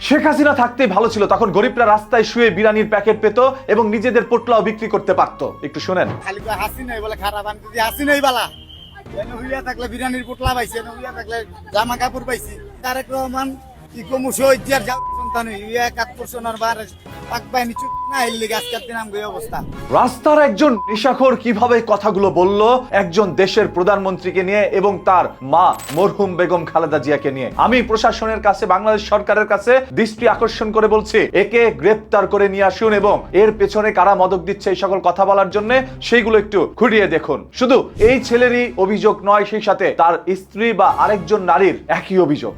শেখ হাসিনা থাকতেই ভালো ছিল, তখন গরিবরা রাস্তায় শুয়ে বিরিয়ানির প্যাকেট পেত এবং নিজেদের পোটলাও বিক্রি করতে পারত। একটু শুনেন। খালি কয় হাসিনাই বলে খারাপ, আমি যদি হাসিনাই বালা এনে হইয়া থাকলে বিরিয়ানির পোটলা পাইছি, এনে হইয়া থাকলে জামা কাপড় পাইছি। তারেক রহমান কি কমু শহীদ সন্তান হইয়া 71 সনের বার পাক বাহিনী চুপ না এলি আজকের দিন আমগো এই অবস্থা। রাস্তার একজন নেশাখোর কিভাবে কথাগুলো বলল একজন দেশের প্রধানমন্ত্রীকে নিয়ে এবং তার মা মরহুম বেগম খালেদা জিয়াকে নিয়ে। আমি প্রশাসনের কাছে, বাংলাদেশ সরকারের কাছে দৃষ্টি আকর্ষণ করে বলছি, একে গ্রেফতার করে নিয়ে আসুন এবং এর পেছনে কারা মদক দিচ্ছে এই সকল কথা বলার জন্য সেইগুলো একটু খুঁটিয়ে দেখুন। শুধু এই ছেলেরই অভিযোগ নয়, সেই সাথে তার স্ত্রী বা আরেকজন নারীর একই অভিযোগ।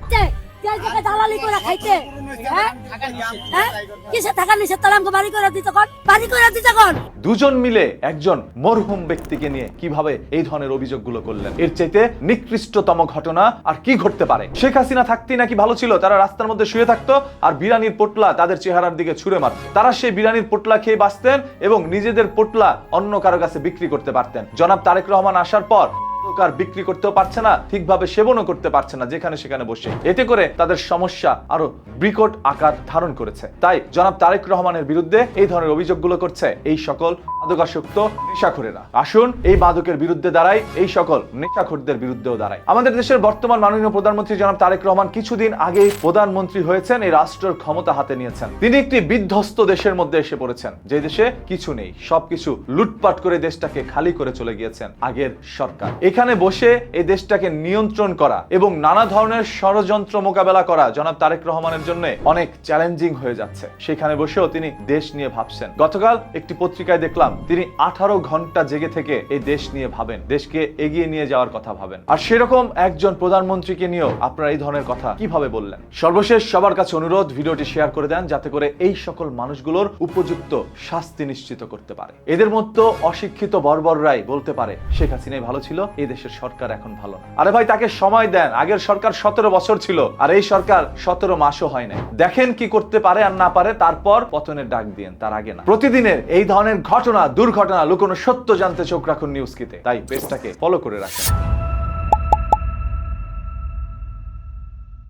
দুজন মিলে একজন মরহুম ব্যক্তিকে নিয়ে কিভাবে এই ধরনের অভিযোগগুলো করলেন? এর চাইতে নিকৃষ্টতম ঘটনা আর কি ঘটতে পারে? শেখ হাসিনা থাকতেই নাকি ভালো ছিল, তারা রাস্তার মধ্যে শুয়ে থাকতো আর বিরিয়ানির পোটলা তাদের চেহারার দিকে ছুঁড়ে মারত। তারা সেই বিরিয়ানির পোটলা খেয়ে বাঁচতেন এবং নিজেদের পোটলা অন্য কারো কাছে বিক্রি করতে পারতেন। জনাব তারেক রহমান আসার পর বিক্রি করতেও পারছে না, ঠিকভাবে সেবনও করতে পারছে না যেখানে সেখানে বসে। এতে করে তাদের সমস্যা আরো বিকট আকার ধারণ করেছে। তাই জনাব তারেক রহমানের বিরুদ্ধে এই ধরনের অভিযোগগুলো করছে এই সকল মাদকাসক্ত নেশাখোরেরা। আসুন এই মাদকের বিরুদ্ধে দাঁড়াই, এই সকল নেশাখোরদের বিরুদ্ধেও দাঁড়াই। আমাদের দেশের বর্তমান মাননীয় প্রধানমন্ত্রী জনাব তারেক রহমান কিছুদিন আগে প্রধানমন্ত্রী হয়েছেন, এই রাষ্ট্রের ক্ষমতা হাতে নিয়েছেন। তিনি একটি বিধ্বস্ত দেশের মধ্যে এসে পড়েছেন, যে দেশে কিছু নেই, সবকিছু লুটপাট করে দেশটাকে খালি করে চলে গিয়েছেন আগের সরকার। এখানে বসে এই দেশটাকে নিয়ন্ত্রণ করা এবং নানা ধরনের ষড়যন্ত্র মোকাবেলা করা জনাব তারেক রহমানের জন্য অনেক চ্যালেঞ্জিং হয়ে যাচ্ছে। সেখানে বসেও তিনি দেশ নিয়ে ভাবছেন। গতকাল একটি পত্রিকায় দেখলাম তিনি 18 ঘন্টা জেগে থেকে এই দেশ নিয়ে ভাবেন, দেশকে এগিয়ে নিয়ে যাওয়ার কথা ভাবেন। আর সেরকম একজন প্রধানমন্ত্রীকে নিয়েও আপনারা এই ধরনের কথা কিভাবে বললেন? সর্বশেষ সবার কাছে অনুরোধ, ভিডিওটি শেয়ার করে দেন যাতে করে এই সকল মানুষগুলোর উপযুক্ত শাস্তি নিশ্চিত করতে পারে। এদের মধ্যে অশিক্ষিত বর্বররাই বলতে পারে শেখ হাসিনাই ভালো ছিল, এই দেশের সরকার এখন ভালো না। আরে ভাই, তাকে সময় দেন। আগের সরকার 17 বছর ছিল আর এই সরকার 17 মাসও হয় না। দেখেন কি করতে পারে আর না পারে, তারপর পতনের ডাক দিয়েন, তার আগে না। প্রতিদিনের এই ধরনের ঘটনা, দুর্ঘটনা, লুকোনো সত্য জানতে চোখ রাখুন নিউজ কিতে। তাই পেজটাকে ফলো করে রাখেন।